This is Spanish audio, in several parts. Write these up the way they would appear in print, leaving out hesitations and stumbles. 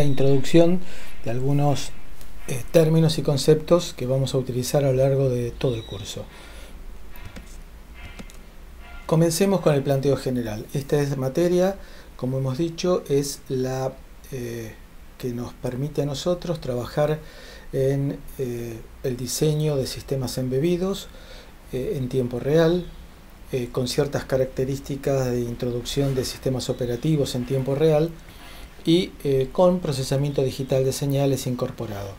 La introducción de algunos términos y conceptos que vamos a utilizar a lo largo de todo el curso. Comencemos con el planteo general. Esta materia, como hemos dicho, es la que nos permite a nosotros trabajar en el diseño de sistemas embebidos en tiempo real, con ciertas características de introducción de sistemas operativos en tiempo real y con procesamiento digital de señales incorporado.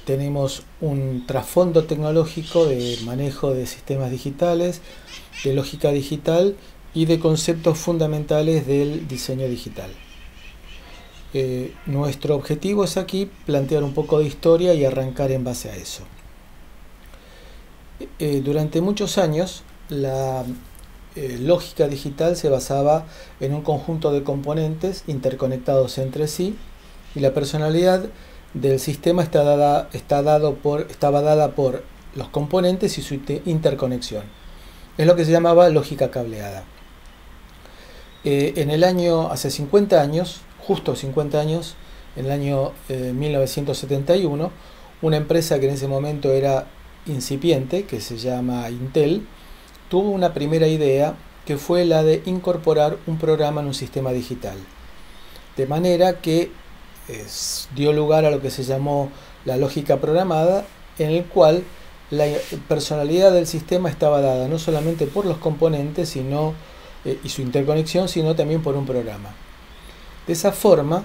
Tenemos un trasfondo tecnológico de manejo de sistemas digitales, de lógica digital y de conceptos fundamentales del diseño digital. Nuestro objetivo es aquí plantear un poco de historia y arrancar en base a eso. Durante muchos años la lógica digital se basaba en un conjunto de componentes interconectados entre sí y la personalidad del sistema estaba dada por los componentes y su interconexión. Es lo que se llamaba lógica cableada. Hace 50 años, justo 50 años, en el año 1971, una empresa que en ese momento era incipiente, que se llama Intel, tuvo una primera idea que fue la de incorporar un programa en un sistema digital. De manera que dio lugar a lo que se llamó la lógica programada, en el cual la personalidad del sistema estaba dada no solamente por los componentes y su interconexión, sino también por un programa. De esa forma,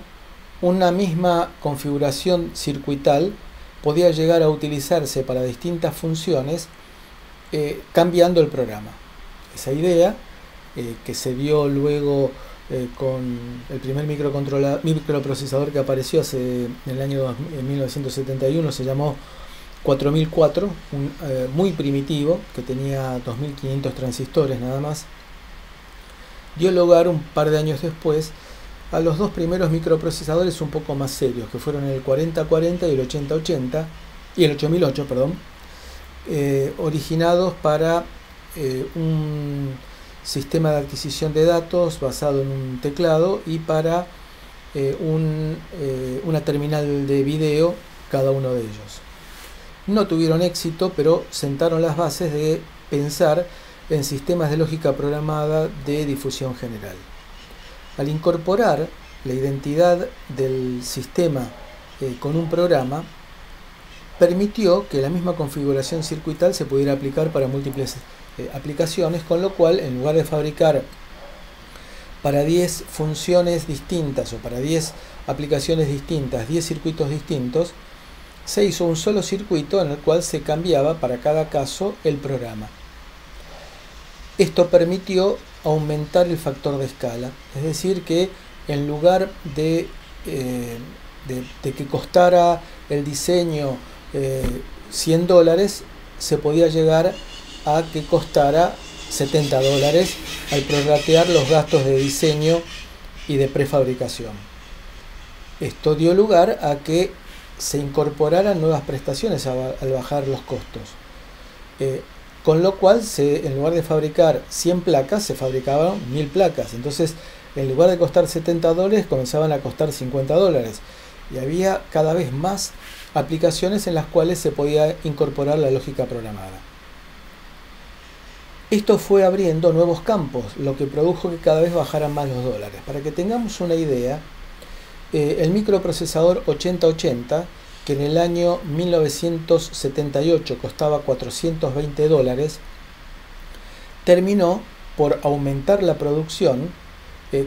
una misma configuración circuital podía llegar a utilizarse para distintas funciones cambiando el programa. Esa idea, que se dio luego con el primer microprocesador que apareció en el año 1971, se llamó 4004, muy primitivo, que tenía 2500 transistores nada más, dio lugar un par de años después a los dos primeros microprocesadores un poco más serios, que fueron el 4040 y el 8080, y el 8008, perdón, originados para un sistema de adquisición de datos basado en un teclado y para una terminal de video cada uno de ellos. No tuvieron éxito, pero sentaron las bases de pensar en sistemas de lógica programada de difusión general. Al incorporar la identidad del sistema con un programa, permitió que la misma configuración circuital se pudiera aplicar para múltiples aplicaciones, con lo cual, en lugar de fabricar para 10 funciones distintas o para 10 aplicaciones distintas, 10 circuitos distintos, se hizo un solo circuito en el cual se cambiaba para cada caso el programa. Esto permitió aumentar el factor de escala, es decir que en lugar de que costara el diseño $100, se podía llegar a que costara $70 al prorratear los gastos de diseño y de prefabricación. Esto dio lugar a que se incorporaran nuevas prestaciones al bajar los costos. Con lo cual, en lugar de fabricar 100 placas, se fabricaban 1000 placas. Entonces, en lugar de costar $70, comenzaban a costar $50. Y había cada vez más aplicaciones en las cuales se podía incorporar la lógica programada. Esto fue abriendo nuevos campos, lo que produjo que cada vez bajaran más los dólares. Para que tengamos una idea, el microprocesador 8080, que en el año 1978 costaba $420, terminó por aumentar la producción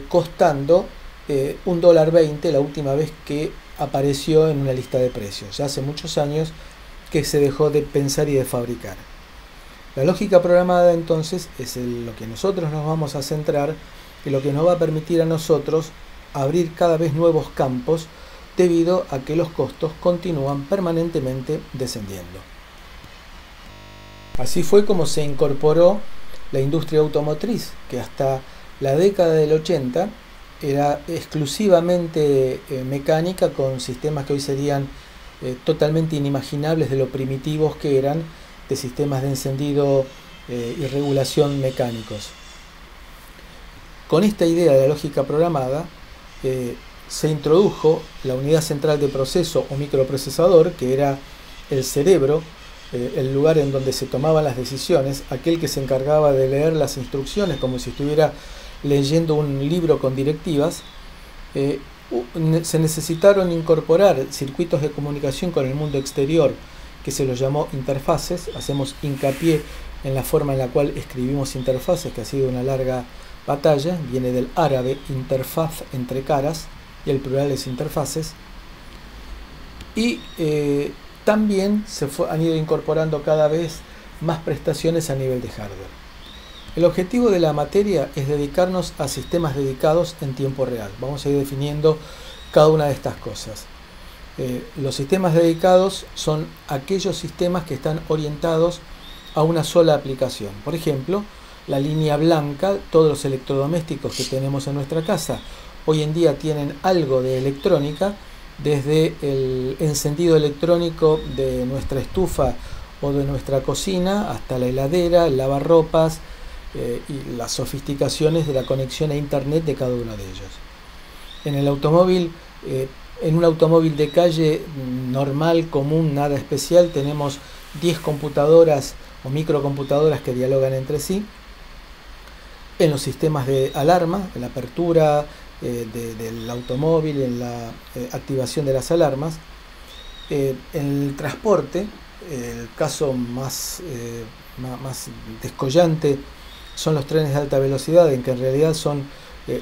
costando $1.20 la última vez que apareció en una lista de precios. Ya hace muchos años que se dejó de pensar y de fabricar. La lógica programada entonces es lo que nosotros nos vamos a centrar y lo que nos va a permitir a nosotros abrir cada vez nuevos campos debido a que los costos continúan permanentemente descendiendo. Así fue como se incorporó la industria automotriz, que hasta la década del 80 era exclusivamente mecánica, con sistemas que hoy serían totalmente inimaginables de lo primitivos que eran, de sistemas de encendido y regulación mecánicos. Con esta idea de la lógica programada, se introdujo la unidad central de proceso o microprocesador, que era el cerebro, el lugar en donde se tomaban las decisiones, aquel que se encargaba de leer las instrucciones como si estuviera leyendo un libro con directivas. Se necesitaron incorporar circuitos de comunicación con el mundo exterior, que se los llamó interfaces. Hacemos hincapié en la forma en la cual escribimos interfaces, que ha sido una larga batalla, viene del árabe interfaz, entre caras, y el plural es interfaces. Y también han ido incorporando cada vez más prestaciones a nivel de hardware. El objetivo de la materia es dedicarnos a sistemas dedicados en tiempo real. Vamos a ir definiendo cada una de estas cosas. Los sistemas dedicados son aquellos sistemas que están orientados a una sola aplicación. Por ejemplo, la línea blanca, todos los electrodomésticos que tenemos en nuestra casa hoy en día tienen algo de electrónica, desde el encendido electrónico de nuestra estufa o de nuestra cocina hasta la heladera, el lavarropas y las sofisticaciones de la conexión a internet de cada uno de ellos. En el automóvil, en un automóvil de calle normal, común, nada especial, tenemos 10 computadoras o microcomputadoras que dialogan entre sí. En los sistemas de alarma, en la apertura del automóvil, en la activación de las alarmas. En el transporte, el caso más descollante son los trenes de alta velocidad, en que en realidad son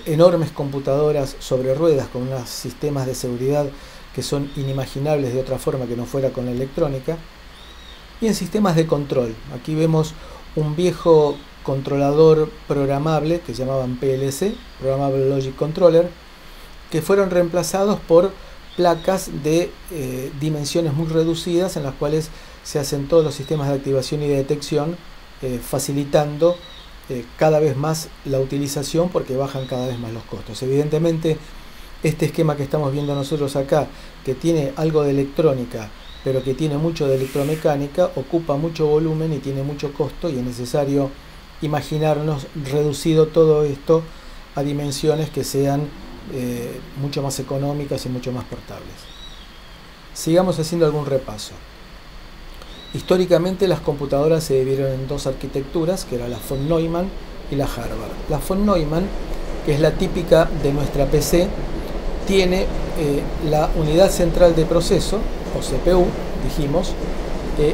enormes computadoras sobre ruedas con unos sistemas de seguridad que son inimaginables de otra forma que no fuera con la electrónica. Y en sistemas de control, aquí vemos un viejo controlador programable que llamaban PLC, Programmable Logic Controller, que fueron reemplazados por placas de dimensiones muy reducidas en las cuales se hacen todos los sistemas de activación y de detección, facilitando cada vez más la utilización porque bajan cada vez más los costos. Evidentemente, este esquema que estamos viendo nosotros acá, que tiene algo de electrónica, pero que tiene mucho de electromecánica, ocupa mucho volumen y tiene mucho costo, y es necesario imaginarnos reducido todo esto a dimensiones que sean mucho más económicas y mucho más portables. Sigamos haciendo algún repaso. Históricamente las computadoras se dividieron en dos arquitecturas, que era la von Neumann y la Harvard. La von Neumann, que es la típica de nuestra PC, tiene la unidad central de proceso, o CPU, dijimos,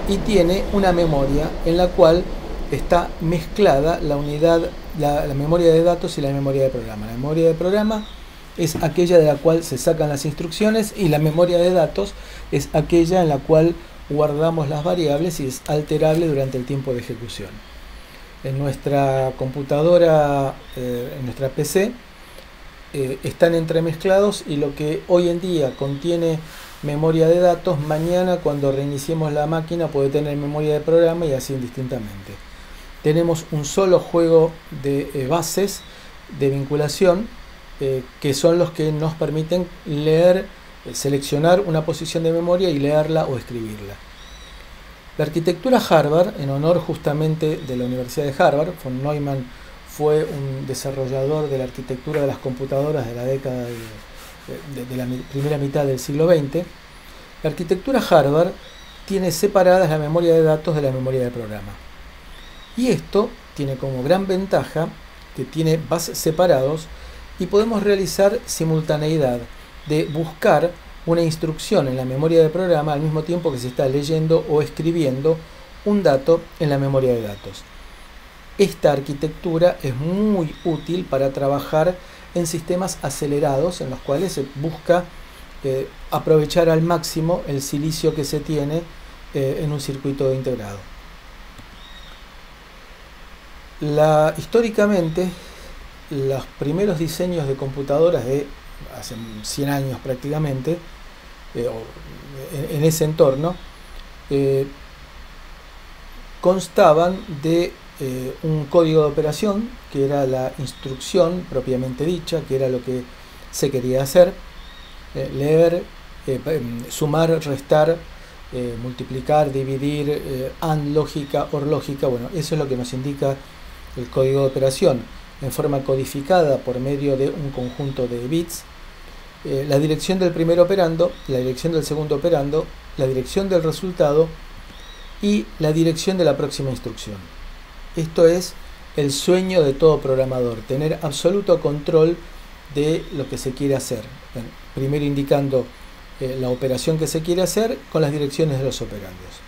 y tiene una memoria en la cual está mezclada la memoria de datos y la memoria de programa. La memoria de programa es aquella de la cual se sacan las instrucciones, y la memoria de datos es aquella en la cual guardamos las variables y es alterable durante el tiempo de ejecución. En nuestra computadora, en nuestra PC, están entremezclados, y lo que hoy en día contiene memoria de datos, mañana cuando reiniciemos la máquina puede tener memoria de programa, y así indistintamente. Tenemos un solo juego de bases de vinculación que son los que nos permiten leer, seleccionar una posición de memoria y leerla o escribirla. La arquitectura Harvard, en honor justamente de la Universidad de Harvard, von Neumann fue un desarrollador de la arquitectura de las computadoras de la década de la primera mitad del siglo XX. La arquitectura Harvard tiene separadas la memoria de datos de la memoria de programa. Y esto tiene como gran ventaja que tiene bases separados, y podemos realizar simultaneidad de buscar una instrucción en la memoria de programa al mismo tiempo que se está leyendo o escribiendo un dato en la memoria de datos. Esta arquitectura es muy útil para trabajar en sistemas acelerados, en los cuales se busca aprovechar al máximo el silicio que se tiene en un circuito integrado. Históricamente, los primeros diseños de computadoras de hace 100 años prácticamente, en ese entorno, constaban de un código de operación, que era la instrucción propiamente dicha, que era lo que se quería hacer, leer, sumar, restar, multiplicar, dividir, AND lógica, OR lógica. Bueno, eso es lo que nos indica el código de operación, en forma codificada por medio de un conjunto de bits, la dirección del primer operando, la dirección del segundo operando, la dirección del resultado y la dirección de la próxima instrucción. Esto es el sueño de todo programador, tener absoluto control de lo que se quiere hacer. Bueno, primero indicando la operación que se quiere hacer con las direcciones de los operandos.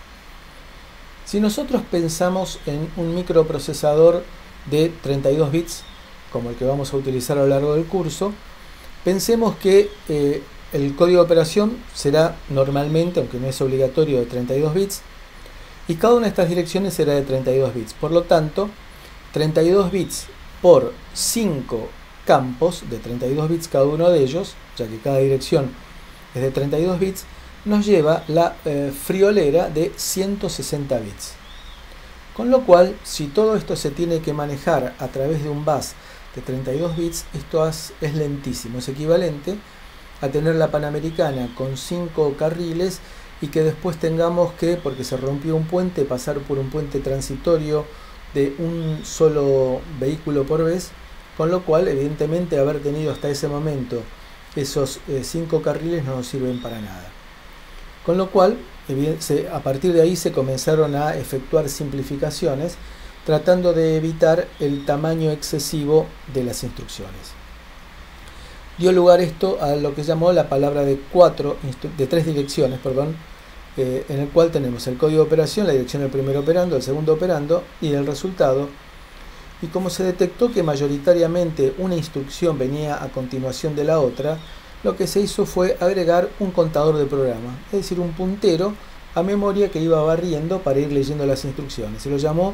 Si nosotros pensamos en un microprocesador de 32 bits, como el que vamos a utilizar a lo largo del curso, pensemos que el código de operación será normalmente, aunque no es obligatorio, de 32 bits, y cada una de estas direcciones será de 32 bits. Por lo tanto, 32 bits por 5 campos de 32 bits cada uno de ellos, ya que cada dirección es de 32 bits, nos lleva la friolera de 160 bits. Con lo cual, si todo esto se tiene que manejar a través de un bus de 32 bits, esto es lentísimo, es equivalente a tener la Panamericana con 5 carriles y que después tengamos que, porque se rompió un puente, pasar por un puente transitorio de un solo vehículo por vez, con lo cual evidentemente haber tenido hasta ese momento esos 5 carriles no nos sirven para nada. Con lo cual, a partir de ahí se comenzaron a efectuar simplificaciones tratando de evitar el tamaño excesivo de las instrucciones. Dio lugar esto a lo que llamó la palabra de 3 direcciones, en el cual tenemos el código de operación, la dirección del primer operando, el segundo operando y el resultado. Y como se detectó que mayoritariamente una instrucción venía a continuación de la otra, lo que se hizo fue agregar un contador de programa, es decir, un puntero a memoria que iba barriendo para ir leyendo las instrucciones. Se lo llamó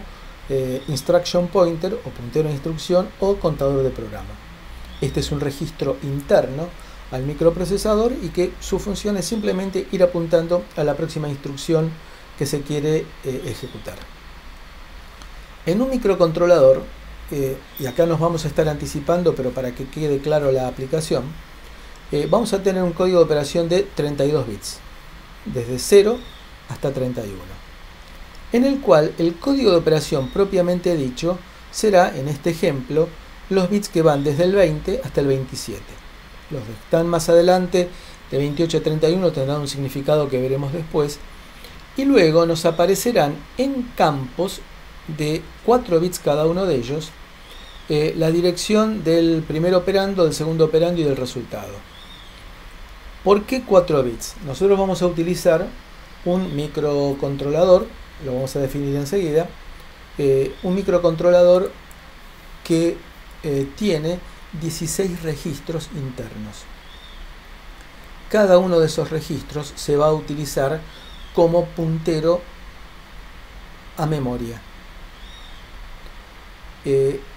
Instruction Pointer o puntero de instrucción o contador de programa. Este es un registro interno al microprocesador y que su función es simplemente ir apuntando a la próxima instrucción que se quiere ejecutar. En un microcontrolador, y acá nos vamos a estar anticipando, pero para que quede claro la aplicación, vamos a tener un código de operación de 32 bits, desde 0 hasta 31, en el cual el código de operación propiamente dicho será, en este ejemplo, los bits que van desde el 20 hasta el 27. Los que están más adelante, de 28 a 31, tendrán un significado que veremos después, y luego nos aparecerán en campos de 4 bits cada uno de ellos, la dirección del primer operando, del segundo operando y del resultado. ¿Por qué 4 bits? Nosotros vamos a utilizar un microcontrolador, lo vamos a definir enseguida, un microcontrolador que tiene 16 registros internos. Cada uno de esos registros se va a utilizar como puntero a memoria.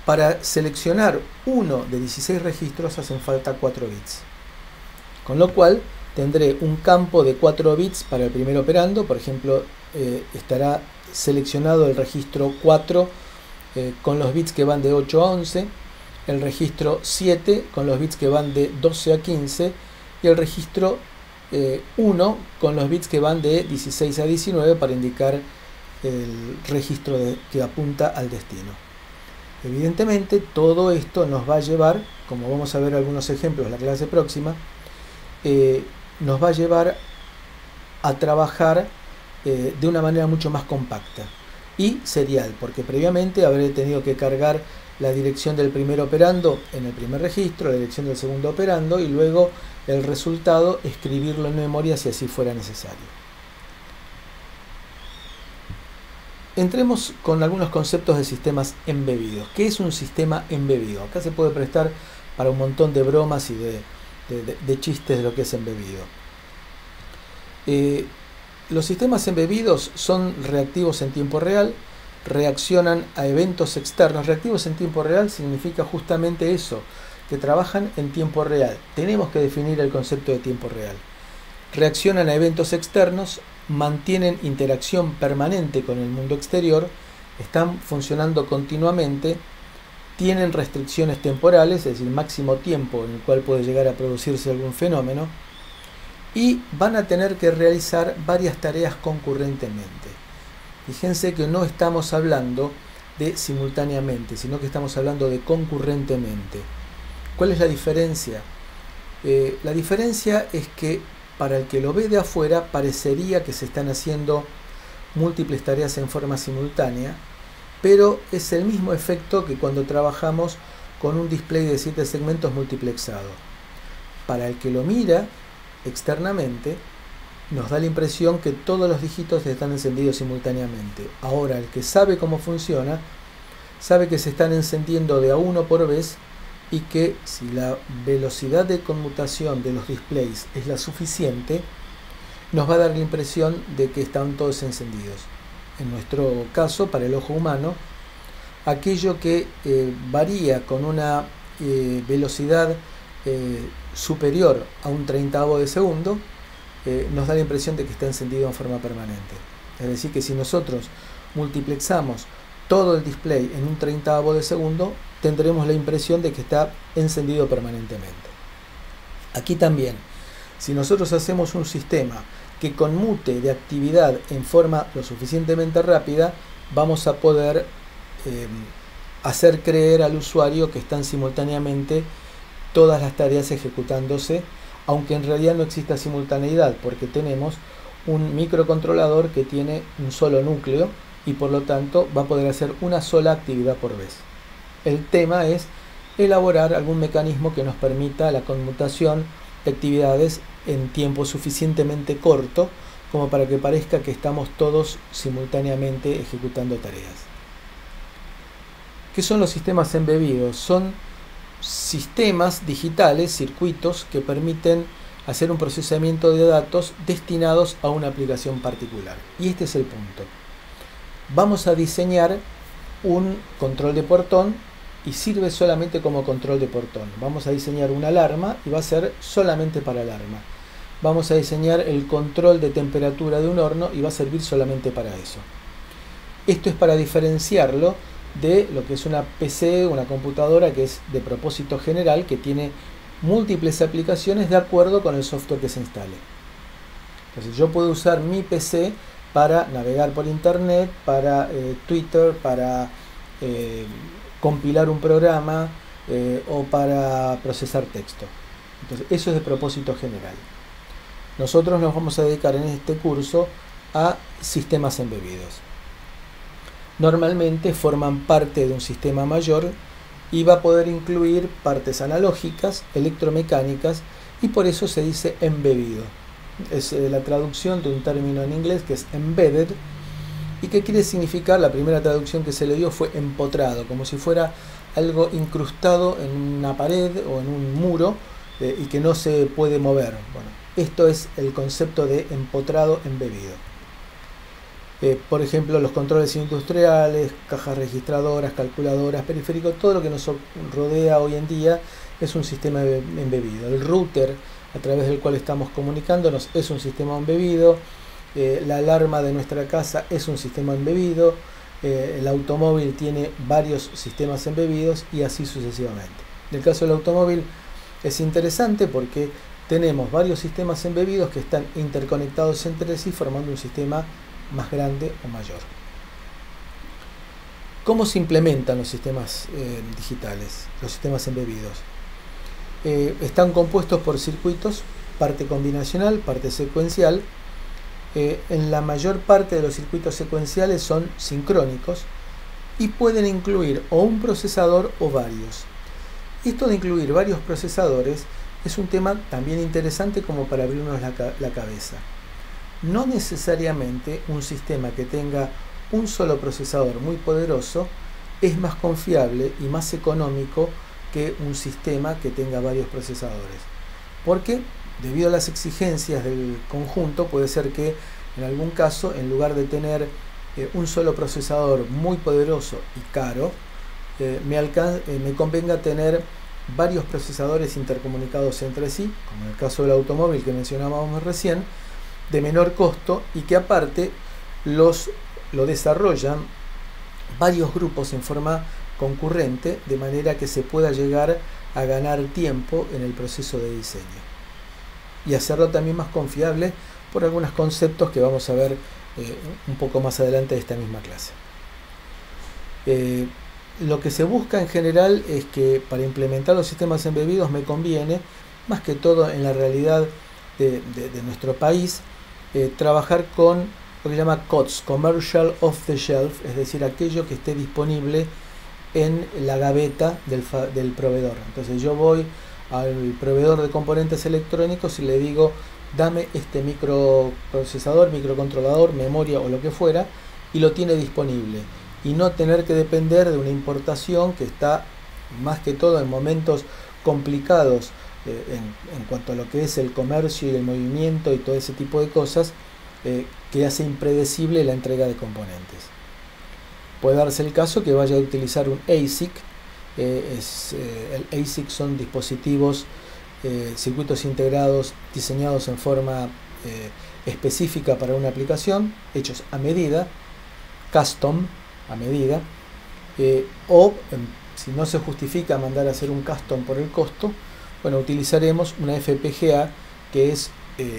Para seleccionar uno de 16 registros hacen falta 4 bits. Con lo cual tendré un campo de 4 bits para el primer operando. Por ejemplo, estará seleccionado el registro 4 con los bits que van de 8 a 11, el registro 7 con los bits que van de 12 a 15 y el registro 1 con los bits que van de 16 a 19 para indicar el registro que apunta al destino. Evidentemente todo esto nos va a llevar, como vamos a ver algunos ejemplos en la clase próxima, nos va a llevar a trabajar de una manera mucho más compacta y serial, porque previamente habré tenido que cargar la dirección del primer operando en el primer registro, la dirección del segundo operando y luego el resultado escribirlo en memoria si así fuera necesario. Entremos con algunos conceptos de sistemas embebidos. ¿Qué es un sistema embebido? Acá se puede prestar para un montón de bromas y de chistes de lo que es embebido. Los sistemas embebidos son reactivos en tiempo real, reaccionan a eventos externos. Reactivos en tiempo real significa justamente eso, que trabajan en tiempo real. Tenemos que definir el concepto de tiempo real. Reaccionan a eventos externos, mantienen interacción permanente con el mundo exterior, están funcionando continuamente, tienen restricciones temporales, es decir, máximo tiempo en el cual puede llegar a producirse algún fenómeno, y van a tener que realizar varias tareas concurrentemente. Fíjense que no estamos hablando de simultáneamente, sino que estamos hablando de concurrentemente. ¿Cuál es la diferencia? La diferencia es que para el que lo ve de afuera parecería que se están haciendo múltiples tareas en forma simultánea, pero es el mismo efecto que cuando trabajamos con un display de 7 segmentos multiplexado. Para el que lo mira externamente, nos da la impresión que todos los dígitos están encendidos simultáneamente. Ahora, el que sabe cómo funciona, sabe que se están encendiendo de a uno por vez y que si la velocidad de conmutación de los displays es la suficiente, nos va a dar la impresión de que están todos encendidos. En nuestro caso, para el ojo humano, aquello que varía con una velocidad superior a un 30avo de segundo, nos da la impresión de que está encendido en forma permanente. Es decir, que si nosotros multiplexamos todo el display en un 30avo de segundo, tendremos la impresión de que está encendido permanentemente. Aquí también, si nosotros hacemos un sistema que conmute de actividad en forma lo suficientemente rápida, vamos a poder hacer creer al usuario que están simultáneamente todas las tareas ejecutándose, aunque en realidad no exista simultaneidad, porque tenemos un microcontrolador que tiene un solo núcleo y por lo tanto va a poder hacer una sola actividad por vez. El tema es elaborar algún mecanismo que nos permita la conmutación de actividades en tiempo suficientemente corto como para que parezca que estamos todos simultáneamente ejecutando tareas. ¿Qué son los sistemas embebidos? Son sistemas digitales, circuitos que permiten hacer un procesamiento de datos destinados a una aplicación particular. Y este es el punto. Vamos a diseñar un control de portón y sirve solamente como control de portón. Vamos a diseñar una alarma y va a ser solamente para alarma. Vamos a diseñar el control de temperatura de un horno y va a servir solamente para eso. Esto es para diferenciarlo de lo que es una PC, una computadora que es de propósito general, que tiene múltiples aplicaciones de acuerdo con el software que se instale. Entonces yo puedo usar mi PC para navegar por internet, para Twitter, para compilar un programa o para procesar texto. Entonces eso es de propósito general. Nosotros nos vamos a dedicar en este curso a sistemas embebidos. Normalmente forman parte de un sistema mayor y va a poder incluir partes analógicas, electromecánicas, y por eso se dice embebido. Es la traducción de un término en inglés que es embedded, y que quiere significar, la primera traducción que se le dio fue empotrado, como si fuera algo incrustado en una pared o en un muro y que no se puede mover. Bueno, esto es el concepto de empotrado embebido. Por ejemplo, los controles industriales, cajas registradoras, calculadoras, periféricos, todo lo que nos rodea hoy en día es un sistema embebido. El router a través del cual estamos comunicándonos es un sistema embebido. La alarma de nuestra casa es un sistema embebido. El automóvil tiene varios sistemas embebidos y así sucesivamente. En el caso del automóvil es interesante porque tenemos varios sistemas embebidos que están interconectados entre sí formando un sistema más grande o mayor. ¿Cómo se implementan los sistemas digitales, los sistemas embebidos? Están compuestos por circuitos, parte combinacional, parte secuencial. En la mayor parte de los circuitos secuenciales son sincrónicos y pueden incluir o un procesador o varios. Esto de incluir varios procesadores es un tema también interesante como para abrirnos la cabeza. No necesariamente un sistema que tenga un solo procesador muy poderoso es más confiable y más económico que un sistema que tenga varios procesadores. Porque debido a las exigencias del conjunto puede ser que en algún caso, en lugar de tener un solo procesador muy poderoso y caro, me convenga tener varios procesadores intercomunicados entre sí, como en el caso del automóvil que mencionábamos recién, de menor costo y que aparte lo desarrollan varios grupos en forma concurrente, de manera que se pueda llegar a ganar tiempo en el proceso de diseño y hacerlo también más confiable por algunos conceptos que vamos a ver un poco más adelante de esta misma clase. Lo que se busca en general es que para implementar los sistemas embebidos me conviene más que todo en la realidad de nuestro país, trabajar con lo que se llama COTS, Commercial Off the Shelf, es decir, aquello que esté disponible en la gaveta del proveedor. Entonces yo voy al proveedor de componentes electrónicos y le digo, dame este microprocesador, microcontrolador, memoria o lo que fuera, y lo tiene disponible, y no tener que depender de una importación que está más que todo en momentos complicados en cuanto a lo que es el comercio y el movimiento y todo ese tipo de cosas, que hace impredecible la entrega de componentes. Puede darse el caso que vaya a utilizar un ASIC. El ASIC son dispositivos, circuitos integrados diseñados en forma específica para una aplicación, hechos a medida, custom, a medida, si no se justifica mandar a hacer un custom por el costo, bueno, utilizaremos una FPGA que es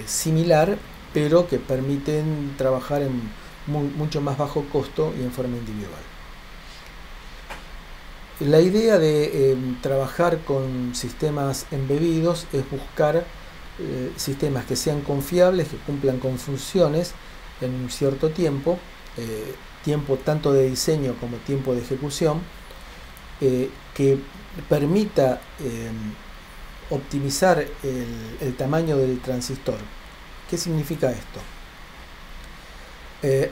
similar, pero que permiten trabajar en mucho más bajo costo y en forma individual. La idea de trabajar con sistemas embebidos es buscar sistemas que sean confiables, que cumplan con funciones en un cierto tiempo, tiempo tanto de diseño como tiempo de ejecución, que permita optimizar el tamaño del transistor. ¿Qué significa esto?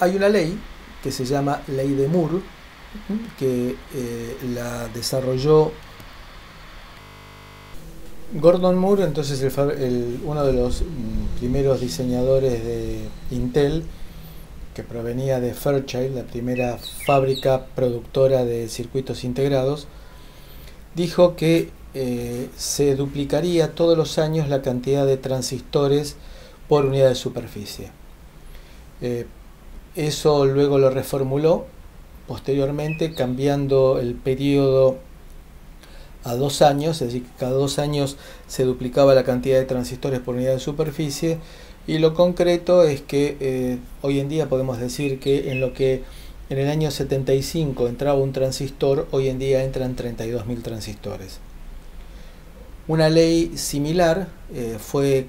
Hay una ley que se llama Ley de Moore, que la desarrolló Gordon Moore, entonces uno de los primeros diseñadores de Intel, que provenía de Fairchild, la primera fábrica productora de circuitos integrados, dijo que se duplicaría todos los años la cantidad de transistores por unidad de superficie. Eso luego lo reformuló posteriormente, cambiando el periodo a 2 años, es decir, que cada 2 años se duplicaba la cantidad de transistores por unidad de superficie, y lo concreto es que hoy en día podemos decir que en el año 75 entraba un transistor, hoy en día entran 32.000 transistores. Una ley similar fue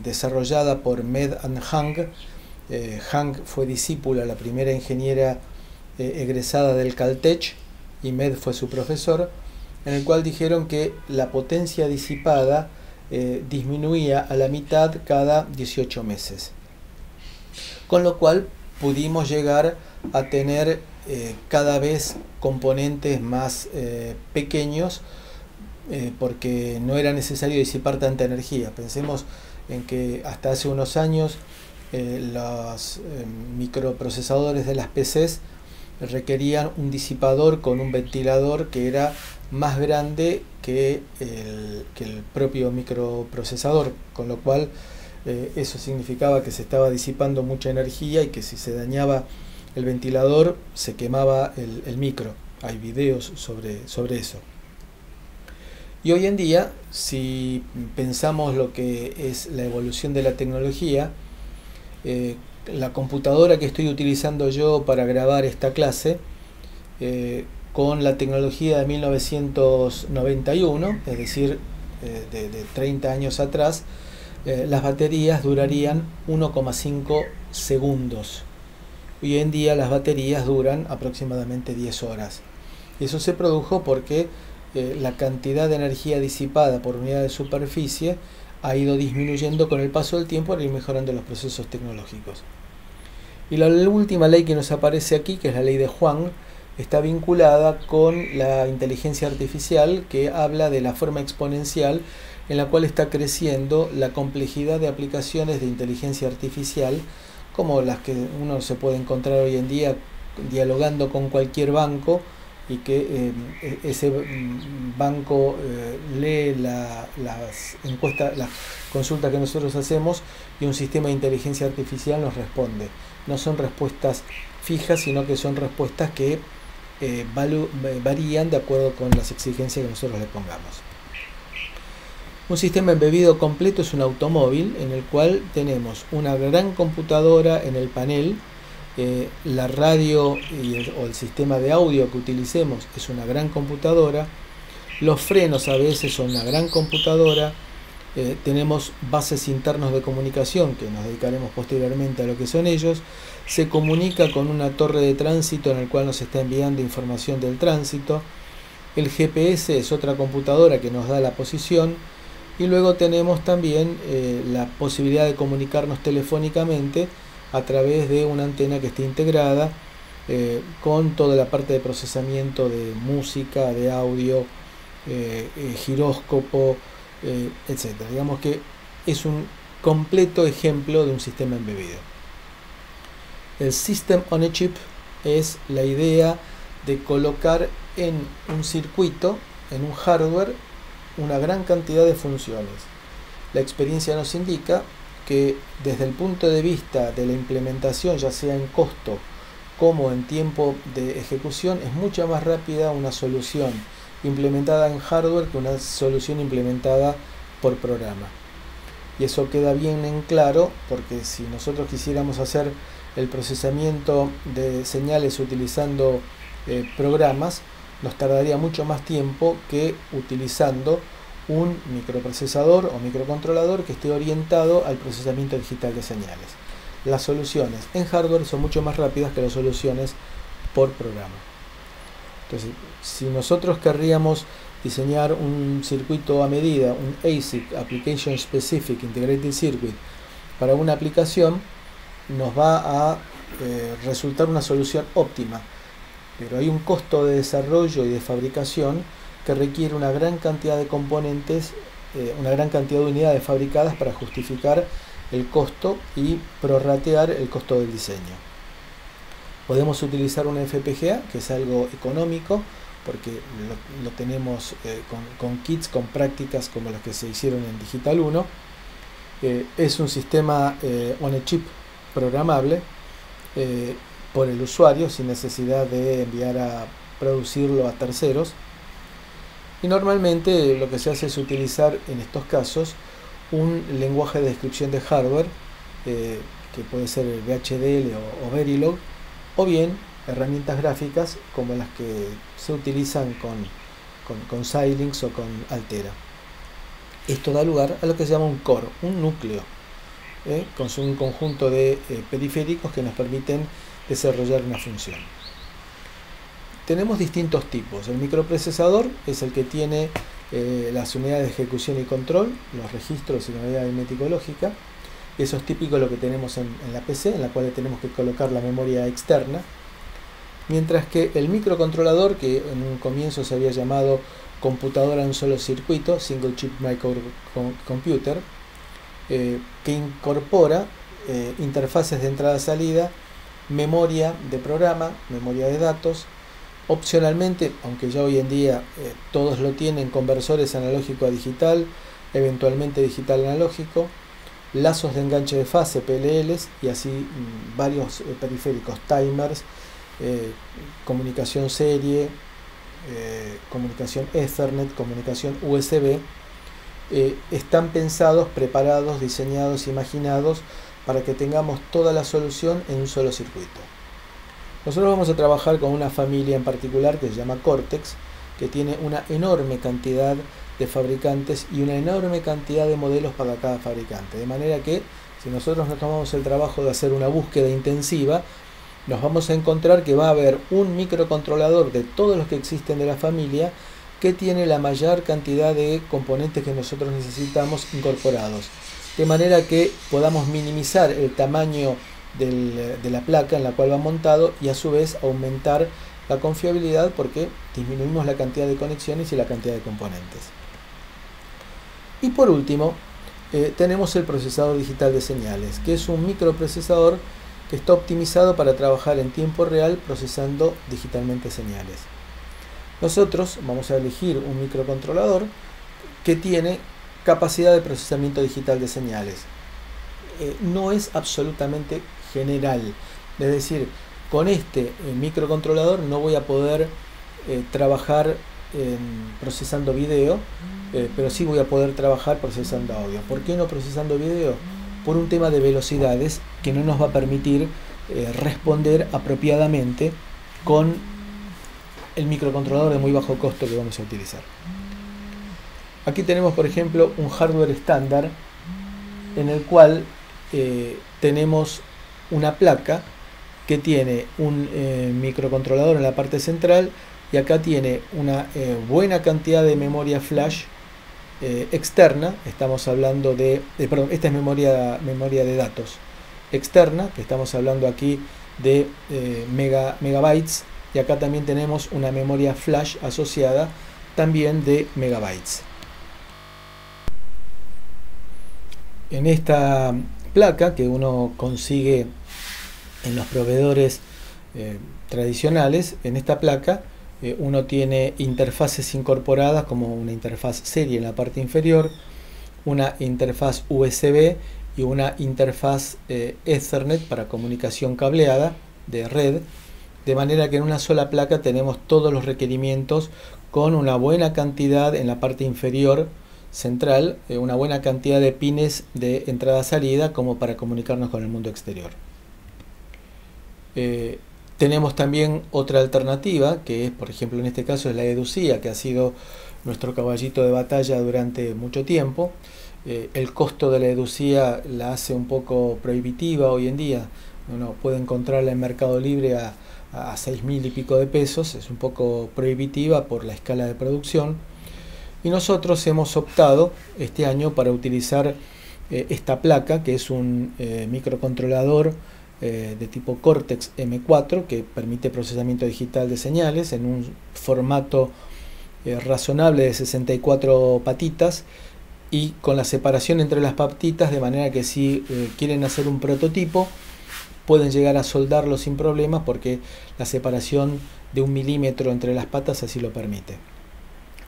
desarrollada por Med and Hung. Hung fue discípula, la primera ingeniera egresada del Caltech, y Med fue su profesor, en el cual dijeron que la potencia disipada disminuía a la mitad cada 18 meses. Con lo cual pudimos llegar a tener cada vez componentes más pequeños, porque no era necesario disipar tanta energía. Pensemos en que hasta hace unos años los microprocesadores de las PCs requerían un disipador con un ventilador que era más grande que el propio microprocesador, con lo cual eso significaba que se estaba disipando mucha energía y que si se dañaba el ventilador se quemaba el micro. Hay videos sobre eso. Y hoy en día, si pensamos lo que es la evolución de la tecnología, la computadora que estoy utilizando yo para grabar esta clase, con la tecnología de 1991, es decir, de 30 años atrás, las baterías durarían 1,5 segundos. Hoy en día las baterías duran aproximadamente 10 horas. Y eso se produjo porque la cantidad de energía disipada por unidad de superficie ha ido disminuyendo con el paso del tiempo, al ir mejorando los procesos tecnológicos. Y la última ley que nos aparece aquí, que es la ley de Hwang, está vinculada con la inteligencia artificial, que habla de la forma exponencial en la cual está creciendo la complejidad de aplicaciones de inteligencia artificial, como las que uno se puede encontrar hoy en día dialogando con cualquier banco, y que ese banco lee las encuestas, las consultas que nosotros hacemos, y un sistema de inteligencia artificial nos responde. No son respuestas fijas, sino que son respuestas que varían de acuerdo con las exigencias que nosotros le pongamos. Un sistema embebido completo es un automóvil en el cual tenemos una gran computadora en el panel. La radio o el sistema de audio que utilicemos es una gran computadora. Los frenos a veces son una gran computadora. tenemos bases internos de comunicación, que nos dedicaremos posteriormente a lo que son ellos. Se comunica con una torre de tránsito en el cual nos está enviando información del tránsito. El GPS es otra computadora que nos da la posición. Y luego tenemos también la posibilidad de comunicarnos telefónicamente a través de una antena que esté integrada con toda la parte de procesamiento de música, de audio, giróscopo, etc. Digamos que es un completo ejemplo de un sistema embebido. El System on a Chip es la idea de colocar en un circuito, en un hardware, una gran cantidad de funciones. La experiencia nos indica que desde el punto de vista de la implementación, ya sea en costo como en tiempo de ejecución, es mucho más rápida una solución implementada en hardware que una solución implementada por programa. Y eso queda bien en claro, porque si nosotros quisiéramos hacer el procesamiento de señales utilizando programas, nos tardaría mucho más tiempo que utilizando un microprocesador o microcontrolador que esté orientado al procesamiento digital de señales. Las soluciones en hardware son mucho más rápidas que las soluciones por programa. Entonces, si nosotros querríamos diseñar un circuito a medida, un ASIC, Application Specific Integrated Circuit, para una aplicación, nos va a resultar una solución óptima, pero hay un costo de desarrollo y de fabricación que requiere una gran cantidad de componentes, una gran cantidad de unidades fabricadas para justificar el costo y prorratear el costo del diseño. Podemos utilizar una FPGA, que es algo económico, porque lo tenemos con kits, con prácticas como las que se hicieron en Digital 1. Es un sistema on a chip programable por el usuario, sin necesidad de enviar a producirlo a terceros. Y normalmente lo que se hace es utilizar en estos casos un lenguaje de descripción de hardware, que puede ser el VHDL o Verilog, o bien herramientas gráficas como las que se utilizan con Xilinx o con Altera. Esto da lugar a lo que se llama un core, un núcleo, con un conjunto de periféricos que nos permiten desarrollar una función. Tenemos distintos tipos. El microprocesador es el que tiene las unidades de ejecución y control, los registros y la unidad aritmético lógica. Eso es típico de lo que tenemos en la PC, en la cual tenemos que colocar la memoria externa. Mientras que el microcontrolador, que en un comienzo se había llamado computadora en un solo circuito, Single Chip Microcomputer, que incorpora interfaces de entrada-salida, memoria de programa, memoria de datos. Opcionalmente, aunque ya hoy en día todos lo tienen, conversores analógico a digital, eventualmente digital analógico, lazos de enganche de fase, PLLs, y así varios periféricos, timers, comunicación serie, comunicación Ethernet, comunicación USB, están pensados, preparados, diseñados, imaginados para que tengamos toda la solución en un solo circuito. Nosotros vamos a trabajar con una familia en particular que se llama Cortex, que tiene una enorme cantidad de fabricantes y una enorme cantidad de modelos para cada fabricante. De manera que si nosotros nos tomamos el trabajo de hacer una búsqueda intensiva, nos vamos a encontrar que va a haber un microcontrolador de todos los que existen de la familia que tiene la mayor cantidad de componentes que nosotros necesitamos incorporados. De manera que podamos minimizar el tamaño de la placa en la cual va montado y a su vez aumentar la confiabilidad porque disminuimos la cantidad de conexiones y la cantidad de componentes. Y por último, tenemos el procesador digital de señales, que es un microprocesador que está optimizado para trabajar en tiempo real procesando digitalmente señales. Nosotros vamos a elegir un microcontrolador que tiene capacidad de procesamiento digital de señales. No es absolutamente general, es decir, con este microcontrolador no voy a poder trabajar procesando video, pero sí voy a poder trabajar procesando audio. ¿Por qué no procesando video? Por un tema de velocidades que no nos va a permitir responder apropiadamente con el microcontrolador de muy bajo costo que vamos a utilizar. Aquí tenemos, por ejemplo, un hardware estándar en el cual tenemos una placa que tiene un microcontrolador en la parte central, y acá tiene una buena cantidad de memoria flash externa. Estamos hablando de, perdón, esta es memoria de datos externa, que estamos hablando aquí de megabytes, y acá también tenemos una memoria flash asociada también de megabytes. En esta placa que uno consigue en los proveedores tradicionales, en esta placa uno tiene interfaces incorporadas, como una interfaz serie en la parte inferior, una interfaz USB y una interfaz Ethernet para comunicación cableada de red, de manera que en una sola placa tenemos todos los requerimientos, con una buena cantidad en la parte inferior central, una buena cantidad de pines de entrada-salida como para comunicarnos con el mundo exterior. Tenemos también otra alternativa, que es, por ejemplo, en este caso es la Educia, que ha sido nuestro caballito de batalla durante mucho tiempo. El costo de la Educia la hace un poco prohibitiva hoy en día. Uno puede encontrarla en Mercado Libre a 6.000 y pico de pesos. Es un poco prohibitiva por la escala de producción. Y nosotros hemos optado este año para utilizar esta placa, que es un microcontrolador de tipo Cortex M4, que permite procesamiento digital de señales en un formato razonable de 64 patitas, y con la separación entre las patitas, de manera que si quieren hacer un prototipo pueden llegar a soldarlo sin problemas, porque la separación de 1 milímetro entre las patas así lo permite.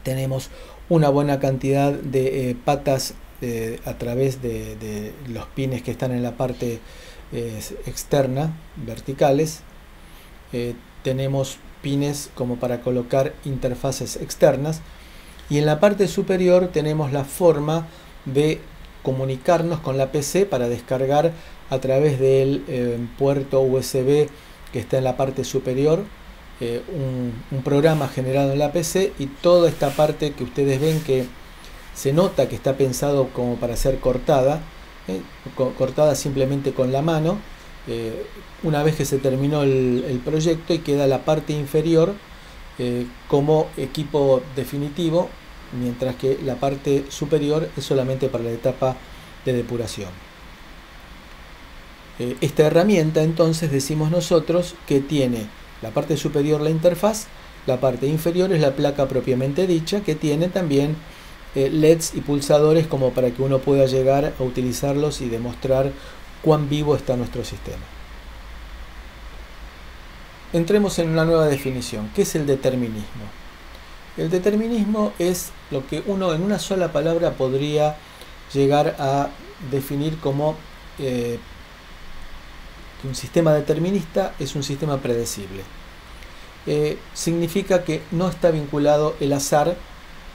Tenemos una buena cantidad de patas a través de los pines que están en la parte externa, verticales. Tenemos pines como para colocar interfaces externas, y en la parte superior tenemos la forma de comunicarnos con la PC para descargar a través del puerto USB que está en la parte superior un programa generado en la PC, y toda esta parte que ustedes ven que se nota que está pensado como para ser cortada, cortada simplemente con la mano, una vez que se terminó el proyecto, y queda la parte inferior como equipo definitivo, mientras que la parte superior es solamente para la etapa de depuración. Esta herramienta, entonces, decimos nosotros que tiene la parte superior la interfaz, la parte inferior es la placa propiamente dicha, que tiene también LEDs y pulsadores como para que uno pueda llegar a utilizarlos y demostrar cuán vivo está nuestro sistema. Entremos en una nueva definición. ¿Qué es el determinismo? El determinismo es lo que uno en una sola palabra podría llegar a definir como que un sistema determinista es un sistema predecible. Significa que no está vinculado el azar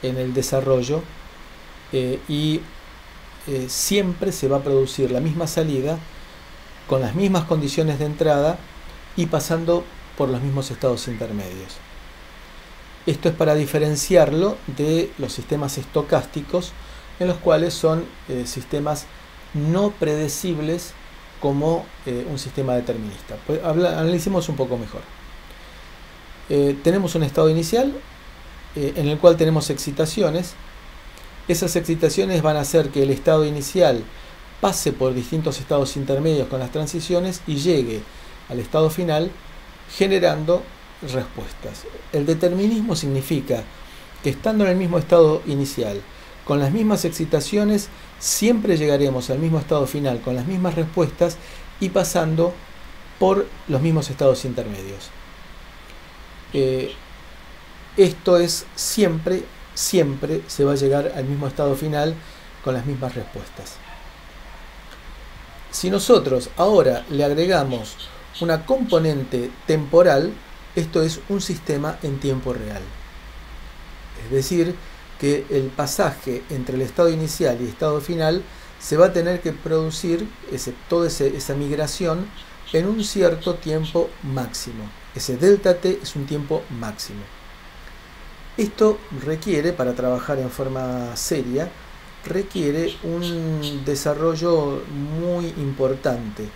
en el desarrollo, y siempre se va a producir la misma salida con las mismas condiciones de entrada y pasando por los mismos estados intermedios. Esto es para diferenciarlo de los sistemas estocásticos, en los cuales son sistemas no predecibles como un sistema determinista. Pues analicemos un poco mejor. Tenemos un estado inicial en el cual tenemos excitaciones. Esas excitaciones van a hacer que el estado inicial pase por distintos estados intermedios con las transiciones y llegue al estado final generando respuestas. El determinismo significa que estando en el mismo estado inicial, con las mismas excitaciones, siempre llegaremos al mismo estado final con las mismas respuestas y pasando por los mismos estados intermedios. Esto es siempre se va a llegar al mismo estado final con las mismas respuestas. Si nosotros ahora le agregamos una componente temporal, esto es un sistema en tiempo real. Es decir, que el pasaje entre el estado inicial y estado final se va a tener que producir toda esa migración en un cierto tiempo máximo. Ese delta t es un tiempo máximo. Esto requiere, para trabajar en forma seria, requiere un desarrollo muy importante,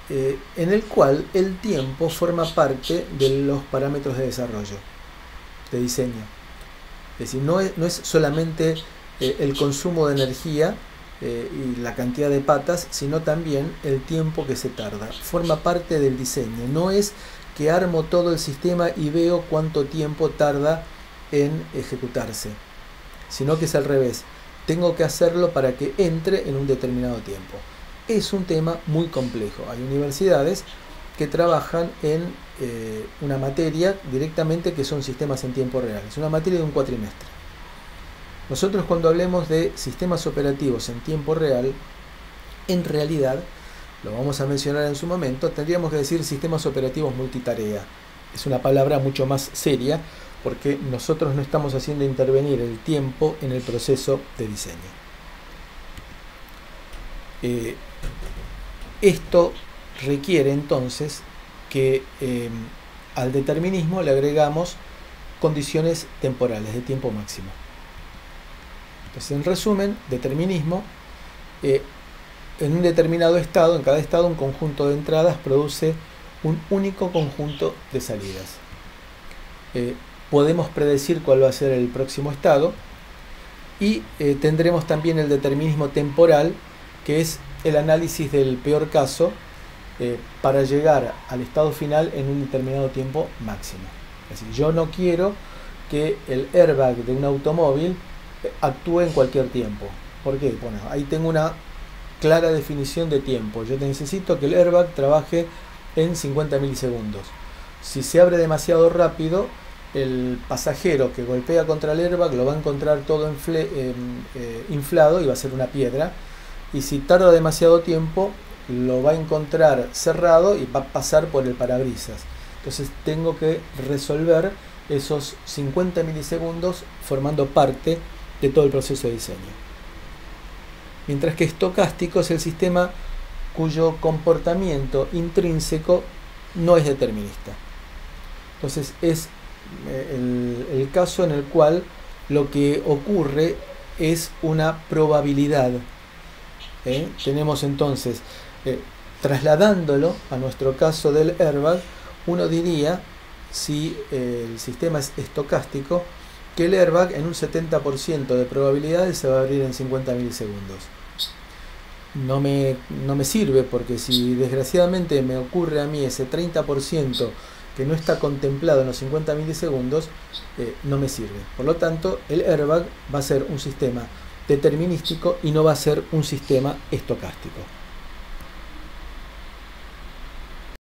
en el cual el tiempo forma parte de los parámetros de desarrollo, de diseño. Es decir, no es solamente el consumo de energía y la cantidad de patas, sino también el tiempo que se tarda. Forma parte del diseño. No es que armo todo el sistema y veo cuánto tiempo tarda en ejecutarse, sino que es al revés. Tengo que hacerlo para que entre en un determinado tiempo. Es un tema muy complejo. Hay universidades que trabajan en una materia directamente que son sistemas en tiempo real. Es una materia de un cuatrimestre. Nosotros, cuando hablemos de sistemas operativos en tiempo real, en realidad, lo vamos a mencionar en su momento, tendríamos que decir sistemas operativos multitarea. Es una palabra mucho más seria porque nosotros no estamos haciendo intervenir el tiempo en el proceso de diseño. Esto requiere entonces que al determinismo le agregamos condiciones temporales de tiempo máximo. Entonces, en resumen, determinismo, en un determinado estado, en cada estado, un conjunto de entradas produce un único conjunto de salidas. Podemos predecir cuál va a ser el próximo estado y tendremos también el determinismo temporal, que es el análisis del peor caso para llegar al estado final en un determinado tiempo máximo. Es decir, yo no quiero que el airbag de un automóvil actúe en cualquier tiempo. ¿Por qué? Bueno, ahí tengo una clara definición de tiempo. Yo necesito que el airbag trabaje en 50 milisegundos. Si se abre demasiado rápido, el pasajero que golpea contra el airbag lo va a encontrar todo inflado y va a ser una piedra. Y si tarda demasiado tiempo, lo va a encontrar cerrado y va a pasar por el parabrisas. Entonces tengo que resolver esos 50 milisegundos formando parte de todo el proceso de diseño. Mientras que estocástico es el sistema cuyo comportamiento intrínseco no es determinista. Entonces es el caso en el cual lo que ocurre es una probabilidad. Tenemos entonces, trasladándolo a nuestro caso del airbag, uno diría, si el sistema es estocástico, que el airbag en un 70% de probabilidades se va a abrir en 50 milisegundos. No me sirve, porque si desgraciadamente me ocurre a mí ese 30% que no está contemplado en los 50 milisegundos, no me sirve. Por lo tanto, el airbag va a ser un sistema determinístico y no va a ser un sistema estocástico.